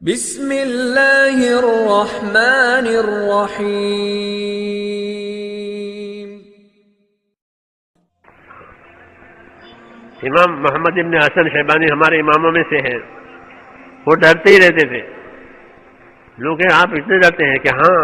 بسم اللہ الرحمن الرحیم۔ امام محمد ابن حسن شیبانی ہمارے اماموں میں سے ہیں، وہ ڈرتے ہی رہتے تھے۔ لوگ آپ اتنے ڈرتے ہیں کہ ہاں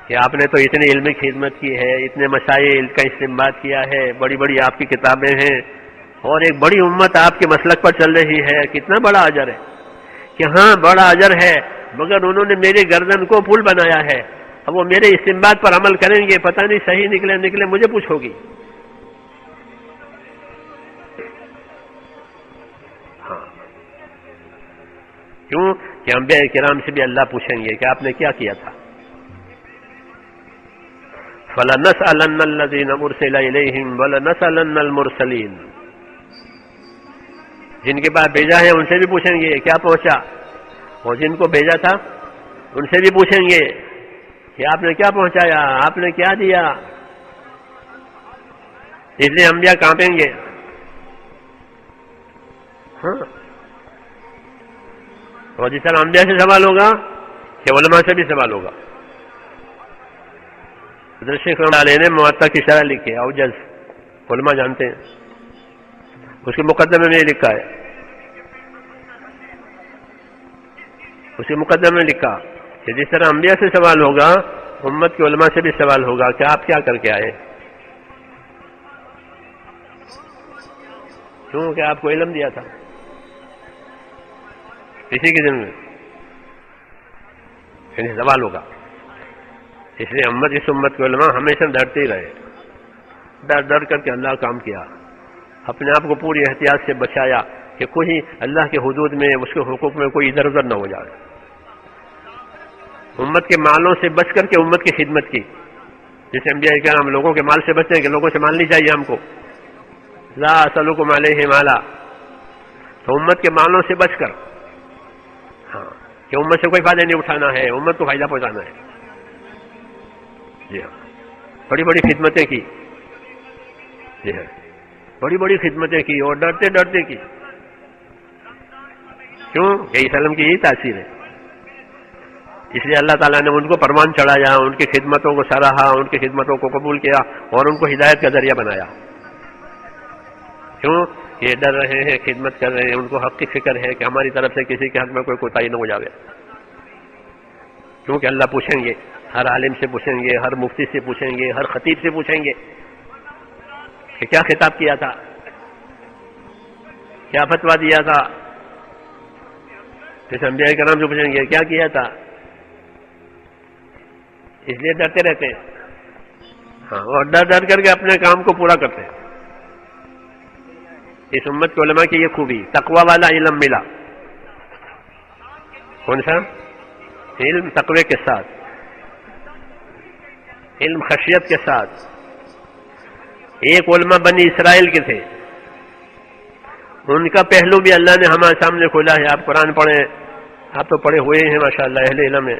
کہ آپ نے تو اتنے علمی خدمت کی ہے، اتنے مسائل کا استنباط کیا ہے، بڑی بڑی آپ کی کتابیں ہیں اور ایک بڑی امت آپ کے مسلک پر چل رہی ہے، کتنا بڑا اجر ہے کہ ہاں بڑا اجر ہے، مگر انہوں نے میری گردن کو پھول بنایا ہے، اب وہ میرے استنباط پر عمل کریں گے، پتہ نہیں صحیح نکلے مجھے پوچھو گی۔ ہاں کیوں کہ انبیاء کرام سے بھی اللہ پوچھیں گے کہ آپ نے کیا کیا تھا۔ فَلَنَسْأَلَنَّ الَّذِينَ أُرْسِلَ إِلَيْهِمْ وَلَنَسْأَلَنَّ الْمُرْسَلِينَ، جن کے پاس بھیجا ہے ان سے بھی پوچھیں گے کیا پہنچا، اور جن کو بھیجا تھا ان سے بھی پوچھیں گے کہ آپ نے کیا پہنچایا، آپ نے کیا دیا۔ اس لیے انبیاء کانپیں گے۔ ہاں اور جس طرح انبیاء سے سوال ہوگا کہ علماء سے بھی سوال ہوگا۔ حضرت شیخ رحمۃ اللہ علیہ نے موطا کی شرح لکھی ہے، اوجز علماء جانتے ہیں، اس کے مقدمے میں یہ لکھا ہے، اس کے مقدمے میں لکھا کہ جس طرح انبیاء سے سوال ہوگا امت کے علماء سے بھی سوال ہوگا کہ آپ کیا کر کے آئے، کیونکہ آپ کو علم دیا تھا اسی کے دن میں، یعنی سوال ہوگا۔ اس لیے اس امت کے علماء ہمیشہ ڈرتے ہی رہے، ڈر کر کے اللہ کام کیا، اپنے آپ کو پوری احتیاط سے بچایا کہ کوئی اللہ کے حدود میں اس کے حقوق میں کوئی ادھر ادھر نہ ہو جائے، امت کے مالوں سے بچ کر کے امت کی خدمت کی، جیسے انبیاء کرام لوگوں کے مال سے بچتے ہیں کہ لوگوں سے مال نہیں چاہیے ہم کو، لا اسألکم علیہ مالا، تو امت کے مالوں سے بچ کر، ہاں کہ امت سے کوئی فائدہ نہیں اٹھانا ہے، امت کو فائدہ پہنچانا ہے۔ جی ہاں بڑی بڑی خدمتیں کی، جی ہاں بڑی بڑی خدمتیں کی اور ڈرتے ڈرتے کی، کیوں کہ اسلام کی یہی تاثیر ہے۔ اس لیے اللہ تعالیٰ نے ان کو پروان چڑھایا، ان کی خدمتوں کو سراہا، ان کی خدمتوں کو قبول کیا اور ان کو ہدایت کا ذریعہ بنایا۔ کیوں یہ ڈر رہے ہیں، خدمت کر رہے ہیں، ان کو حق کی فکر ہے کہ ہماری طرف سے کسی کے حق میں کوئی کوتاہی نہ ہو جائے، کیونکہ اللہ پوچھیں گے، ہر عالم سے پوچھیں گے، ہر مفتی سے پوچھیں گے، ہر خطیب سے پوچھیں گے کہ کیا خطاب کیا تھا، کیا فتویٰ دیا تھا، جیسے انبیاء کرام سے پوچھیں گے کیا کیا تھا، اس لیے ڈرتے رہتے ہیں، ہاں اور ڈر کر کے اپنے کام کو پورا کرتے ہیں۔ اس امت کے علماء کی یہ خوبی، تقوی والا علم ملا، کون سا علم؟ تقوی کے ساتھ، علم خشیت کے ساتھ۔ ایک علماء بنی اسرائیل کے تھے، ان کا پہلو بھی اللہ نے ہمارے سامنے کھولا ہے، آپ قرآن پڑھیں، آپ تو پڑھے ہوئے ہیں ماشاءاللہ، اہل علم ہے،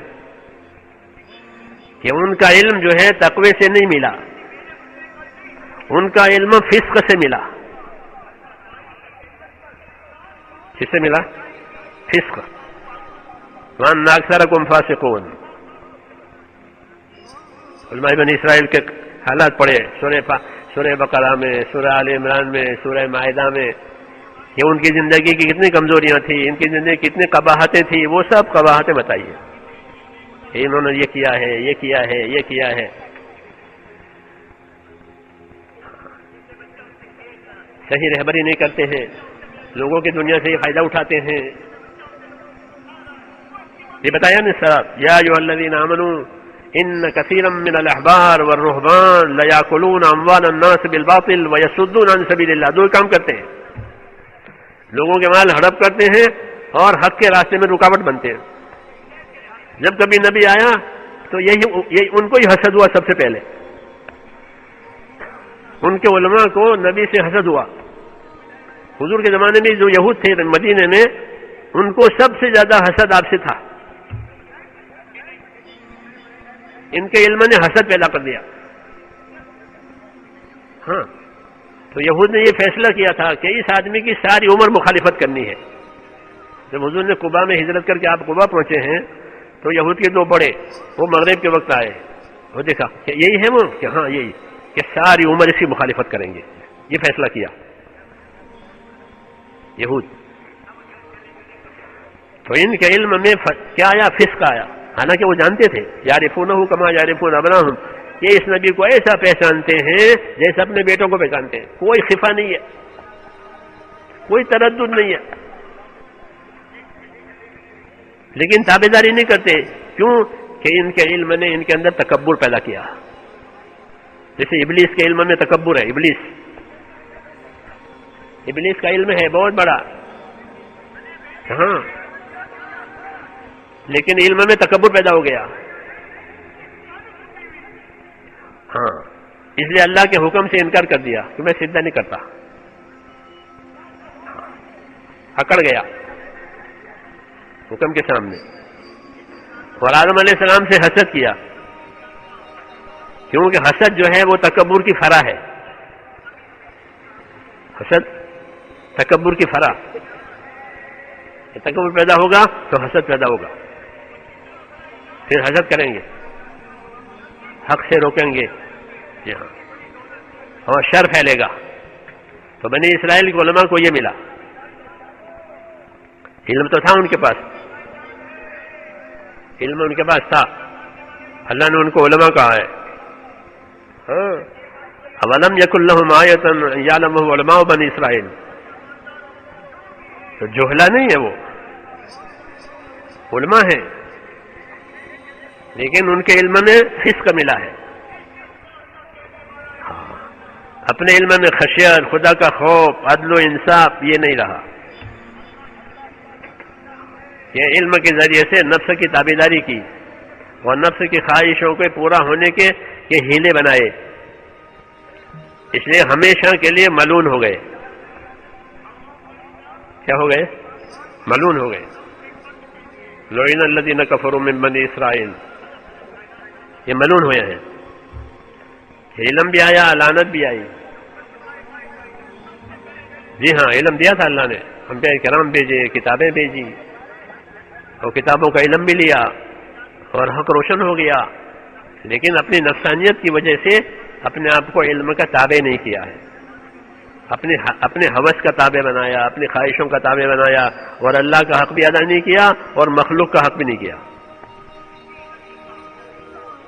کہ ان کا علم جو ہے تقوی سے نہیں ملا، ان کا علم فسق سے ملا۔ کس سے ملا؟ فسق۔ وَأَنَّ أَكْثَرَكُمْ فَاسِقُونَ۔ علماء بنی اسرائیل کے حالات پڑھے، سورہ بقرہ میں، سورہ آل عمران میں، سورہ مائدہ میں، کہ ان کی زندگی کی کتنی کمزوریاں تھیں، ان کی زندگی کی کتنی قباحتیں تھیں، وہ سب قباحتیں بتائیے کہ انہوں نے یہ کیا ہے، یہ کیا ہے، یہ کیا ہے۔ صحیح رہبری نہیں کرتے ہیں، لوگوں کی دنیا سے یہ فائدہ اٹھاتے ہیں۔ یہ بتایا نا صاحب، یا ایھا الذین آمنوا ان کثیرا من الاحبار والرہبان لیاکلون اموال الناس بالباطل ویصدون عن سبیل اللہ، دو کام کرتے ہیں، لوگوں کے مال ہڑپ کرتے ہیں اور حق کے راستے میں رکاوٹ بنتے ہیں۔ جب کبھی نبی آیا تو یہی ان کو ہی حسد ہوا، سب سے پہلے ان کے علماء کو نبی سے حسد ہوا۔ حضور کے زمانے میں جو یہود تھے مدینے میں، ان کو سب سے زیادہ حسد آپ سے تھا، ان کے علم نے حسد پیدا کر دیا۔ ہاں تو یہود نے یہ فیصلہ کیا تھا کہ اس آدمی کی ساری عمر مخالفت کرنی ہے، جب حضور نے قبا میں ہجرت کر کے آپ قبا پہنچے ہیں تو یہود کے دو بڑے وہ مغرب کے وقت آئے، وہ دیکھا کہ یہی ہے وہ، کہ ہاں یہی، کہ ساری عمر اس کی مخالفت کریں گے، یہ فیصلہ کیا یہود. تو ان کے علم میں کیا آیا؟ فسق آیا، حالانکہ وہ جانتے تھے یعرفونہ کما یعرفون ابناہم، یہ اس نبی کو ایسا پہچانتے ہیں جیسے اپنے بیٹوں کو پہچانتے ہیں، کوئی خفا نہیں ہے، کوئی تردد نہیں ہے، لیکن تابعداری نہیں کرتے. کیوں؟ کہ ان کے علم نے ان کے اندر تکبر پیدا کیا. جیسے ابلیس کے علم میں تکبر ہے، ابلیس کا علم ہے بہت بڑا، ہاں، لیکن علم میں تکبر پیدا ہو گیا. ہاں، اس لیے اللہ کے حکم سے انکار کر دیا کہ میں سجدہ نہیں کرتا، اکڑ گیا حکم کے سامنے. اور آدم علیہ السلام سے حسد کیا، کیونکہ حسد جو ہے وہ تکبر کی فرع ہے. حسد تکبر کی فرع، تکبر پیدا ہوگا تو حسد پیدا ہوگا، پھر حسد کریں گے، حق سے روکیں گے، جی ہاں، اور شر پھیلے گا. تو بنی اسرائیل کے علماء کو یہ ملا، علم تو تھا ان کے پاس، علم ان کے پاس تھا، اللہ نے ان کو علماء کہا ہے. ہاں، اولم یکن لہم آیۃ یعلمہ علماء بنی اسرائیل، تو جہلا نہیں ہے، وہ علماء ہیں، لیکن ان کے علم میں فسق ملا ہے. اپنے علم میں خشیت، خدا کا خوف، عدل و انصاف یہ نہیں رہا. یہ علم کے ذریعے سے نفس کی تابعداری کی اور نفس کی خواہشوں کے پورا ہونے کے یہ ہیلے بنائے، اس لیے ہمیشہ کے لیے ملعون ہو گئے. کیا ہو گئے؟ ملعون ہو گئے. لعن الذین کفروا من بنی اسرائیل، یہ ملعون ہوئے ہیں. علم بھی آیا، لعنت بھی آئی. جی ہاں، علم دیا تھا اللہ نے، انبیاء کرام بھیجے، کتابیں بھیجی، اور کتابوں کا علم بھی لیا اور حق روشن ہو گیا، لیکن اپنی نفسانیت کی وجہ سے اپنے آپ کو علم کا تابع نہیں کیا ہے، اپنے ہوس کا تابع بنایا، اپنی خواہشوں کا تابع بنایا، اور اللہ کا حق بھی ادا نہیں کیا اور مخلوق کا حق بھی نہیں کیا.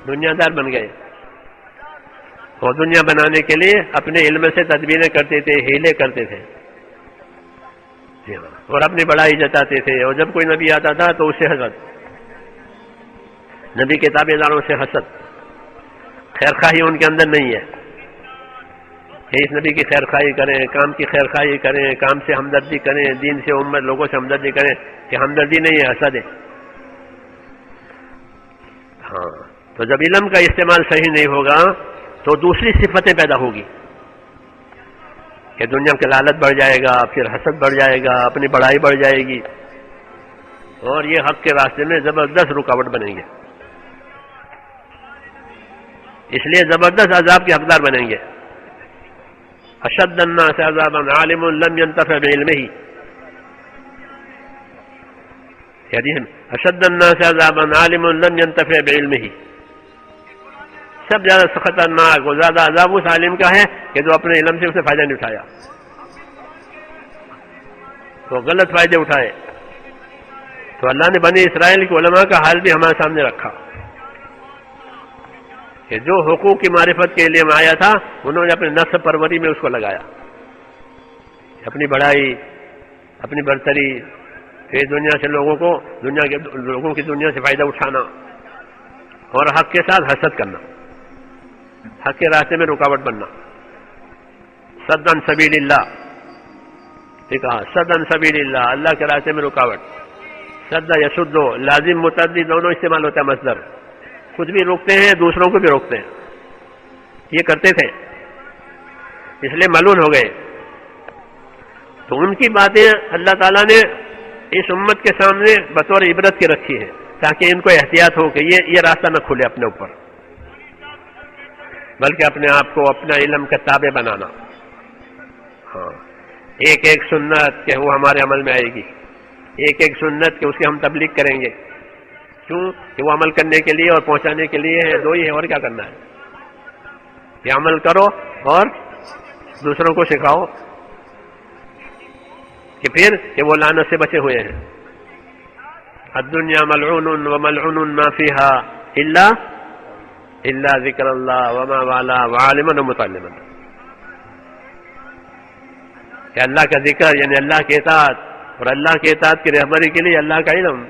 دنیا دار بن گئے، اور دنیا بنانے کے لیے اپنے علم سے تدبیریں کرتے تھے، ہیلے کرتے تھے، اور اپنی بڑائی جتاتے تھے. اور جب کوئی نبی آتا تھا تو اسے حسد، نبی کے تابع داروں سے حسد، خیر خواہی ان کے اندر نہیں ہے کہ اس نبی کی خیر خواہی کریں، کام کی خیر خواہی کریں، کام سے ہمدردی کریں، دین سے امت لوگوں سے ہمدردی کریں، کہ ہمدردی نہیں ہے، حسد ہے. ہاں، تو جب علم کا استعمال صحیح نہیں ہوگا تو دوسری صفتیں پیدا ہوگی کہ دنیا کی لالچ بڑھ جائے گا، پھر حسد بڑھ جائے گا، اپنی بڑائی بڑھ جائے گی، اور یہ حق کے راستے میں زبردست رکاوٹ بنیں گے. اس لیے زبردست عذاب کے حقدار بنیں گے. اشد الناس عذابا عالم لم ينتفع بعلمه، یعنی اشد الناس عذابا عالم لم ينتفع بعلمه، سب زیادہ خطرناک اور زیادہ عذاب اس عالم کا ہے کہ جو اپنے علم سے اسے فائدہ نہیں اٹھایا، تو غلط فائدے اٹھائے. تو اللہ نے بنی اسرائیل کے علماء کا حال بھی ہمارے سامنے رکھا کہ جو حقوق کی معرفت کے لیے آیا تھا انہوں نے اپنے نفس پروری میں اس کو لگایا، اپنی بڑائی، اپنی برتری، پھر دنیا سے لوگوں کی دنیا سے فائدہ اٹھانا، اور حق کے ساتھ حسد کرنا، حق کے راستے میں رکاوٹ بننا. صد عن سبیل اللہ، ٹھیک ہے، صد عن سبیل اللہ، اللہ کے راستے میں رکاوٹ. صد یصد، لازم متعدی دونوں استعمال ہوتا ہے مصدر، خود بھی روکتے ہیں دوسروں کو بھی روکتے ہیں، یہ کرتے تھے، اس لیے ملعون ہو گئے. تو ان کی باتیں اللہ تعالیٰ نے اس امت کے سامنے بطور عبرت کی رکھی ہے تاکہ ان کو احتیاط ہو کہ یہ راستہ نہ کھلے اپنے اوپر، بلکہ اپنے آپ کو اپنا علم کا تابع بنانا. ہاں، ایک ایک سنت کہ وہ ہمارے عمل میں آئے گی، ایک ایک سنت کہ اس کی ہم تبلیغ کریں گے. کیوں کہ وہ عمل کرنے کے لیے اور پہنچانے کے لیے ہے, دو ہی ہے, اور کیا کرنا ہے. یہ عمل کرو اور دوسروں کو سکھاؤ کہ پھر کہ وہ لعنت سے بچے ہوئے ہیں. الدنیا ملعون وملعون ما فيها الا ذکر اللہ وما والا وعالما ومتعلما. کہ اللہ کا ذکر یعنی اللہ کی اطاعت, اور اللہ کی اطاعت کی رہبری کے لیے اللہ کا علم,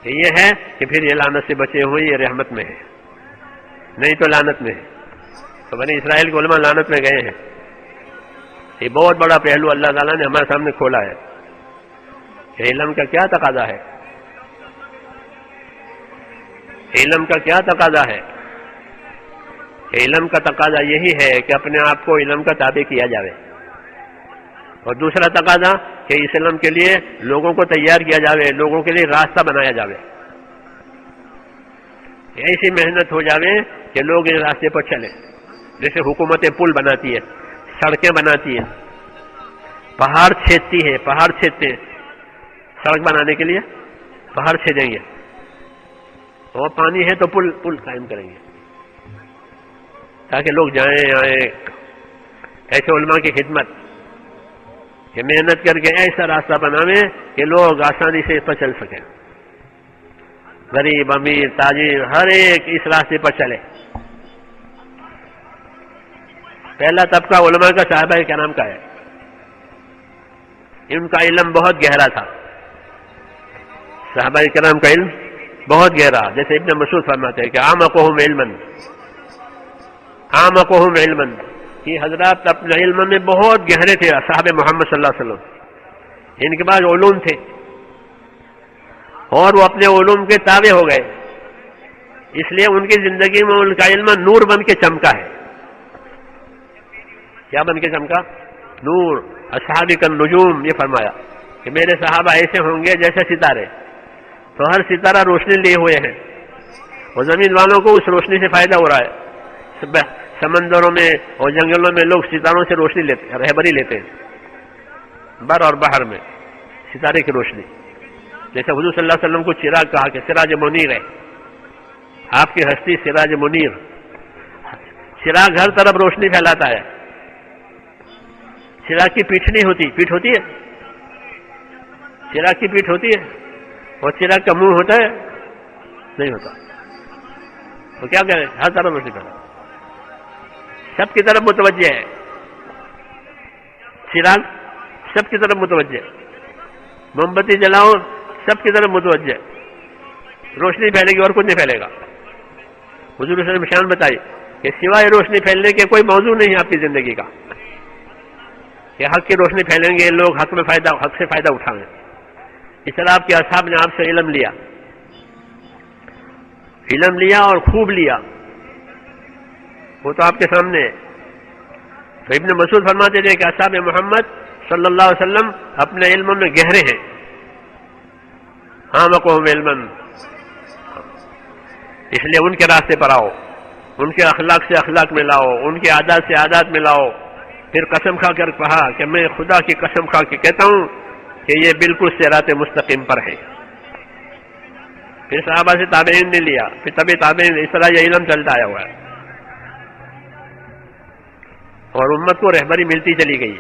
کہ یہ ہے کہ پھر یہ لعنت سے بچے ہوئے, یہ رحمت میں ہے, نہیں تو لعنت میں ہے. تو بنی اسرائیل کے علماء لعنت میں گئے ہیں. یہ بہت بڑا پہلو اللہ تعالیٰ نے ہمارے سامنے کھولا ہے کہ علم کا کیا تقاضا ہے. علم کا کیا تقاضا ہے؟ علم کا تقاضا یہی ہے کہ اپنے آپ کو علم کا تابع کیا جائے, اور دوسرا تقاضا کہ اس علم کے لیے لوگوں کو تیار کیا جائے, لوگوں کے لیے راستہ بنایا جائے. ایسی محنت ہو جائے کہ لوگ اس راستے پر چلیں. جیسے حکومتیں پل بناتی ہے, سڑکیں بناتی ہے, پہاڑ چھیدتی ہے, پہاڑ چھیدتے ہیں سڑک بنانے کے لیے, پہاڑ چھیدیں گے, اور پانی ہے تو پل قائم کریں گے تاکہ لوگ جائیں آئیں. ایسے علماء کی خدمت کہ محنت کر کے ایسا راستہ بناویں کہ لوگ آسانی سے اس پر چل سکیں, غریب امیر تاجر ہر ایک اس راستے پر چلے. پہلا طبقہ علماء کا صحابہ کرام کا ہے. ان کا علم بہت گہرا تھا, صحابہ کرام کا علم بہت گہرا. جیسے ابن مسعود فرماتے ہیں کہ اعمقهم علما, کہ حضرات اپنے علم میں بہت گہرے تھے. صحابہ محمد صلی اللہ علیہ وسلم ان کے پاس علوم تھے اور وہ اپنے علوم کے تابع ہو گئے, اس لیے ان کی زندگی میں ان کا علم نور بن کے چمکا ہے. کیا بن کے چمکا؟ نور. اصحابی کالنجوم, یہ فرمایا کہ میرے صحابہ ایسے ہوں گے جیسے ستارے. تو ہر ستارہ روشنی لیے ہوئے ہیں, اور زمین والوں کو اس روشنی سے فائدہ ہو رہا ہے. سمندروں میں اور جنگلوں میں لوگ ستاروں سے روشنی لیتے, رہبری لیتے ہیں. بر اور بحر میں ستارے کی روشنی. جیسے حضور صلی اللہ علیہ وسلم کو چراغ کہا کہ سراج منیر ہے, آپ کی ہستی سراج منیر. چراغ ہر طرف روشنی پھیلاتا ہے. چراغ کی پیٹھ نہیں ہوتی, پیٹھ ہوتی ہے, چراغ کی پیٹھ ہوتی ہے, اور چراغ کا منہ ہوتا ہے نہیں ہوتا. تو کیا کریں, ہر طرف روشنی پھیلا, سب کی طرف متوجہ ہے. چراغ سب کی طرف متوجہ ہے, موم بتی جلاؤ سب کی طرف متوجہ ہے, روشنی پھیلے گی اور کچھ نہیں پھیلے گا. حضور صلی اللہ علیہ وسلم نے شان بتائی کہ سوائے روشنی پھیلنے کے کوئی موضوع نہیں ہے آپ کی زندگی کا, کہ حق کی روشنی پھیلیں گے, لوگ حق سے فائدہ اٹھائیں. اس طرح آپ کے اصحاب نے آپ سے علم لیا اور خوب لیا, وہ تو آپ کے سامنے ہے. تو ابن مسعود فرماتے تھے کہ اصحاب محمد صلی اللہ علیہ وسلم اپنے علم میں گہرے ہیں. اعمقهم علما, اس لیے ان کے راستے پر آؤ, ان کے اخلاق سے اخلاق میں لاؤ, ان کے عادات سے عادات میں لاؤ. پھر قسم کھا کر کہا کہ میں خدا کی قسم کھا کے کہتا ہوں کہ یہ بالکل صراط مستقیم پر ہے. پھر صحابہ سے تابعین نے لیا, پھر تبھی تابعین, اس طرح یہ علم چلتا آیا ہوا ہے, اور امت کو رہبری ملتی چلی گئی.